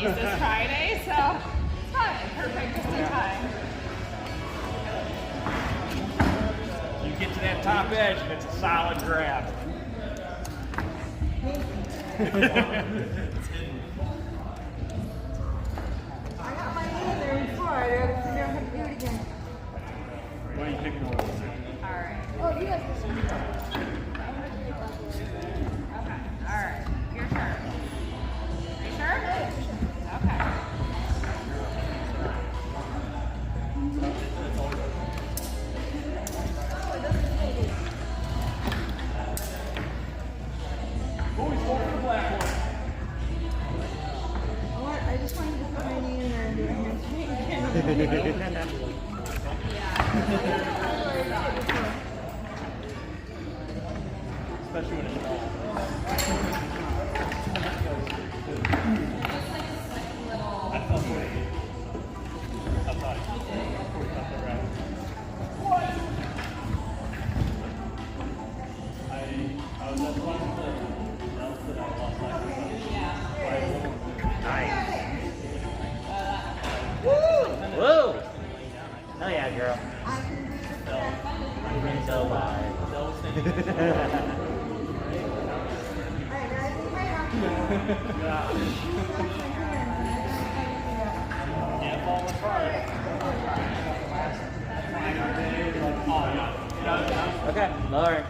Rockies this Friday, so it's fine. Perfect, just in time. You get to that top edge and it's a solid grab. I got my knee in there before. I gotta figure out how to do it again. What are you picking over? All right. Oh, you guys can see. Okay. All right. Your turn. Are you sure? Okay. Boys, go for the black one. I just wanted to put my knee in there and do a handshake. Especially when it's small. I felt it. Outside. I was at one of the rounds that I lost last time. Nice. Woo! Hell yeah, girl. You've been so live. Alright, guys, leave my house. Can't fall apart. Okay, Lauren.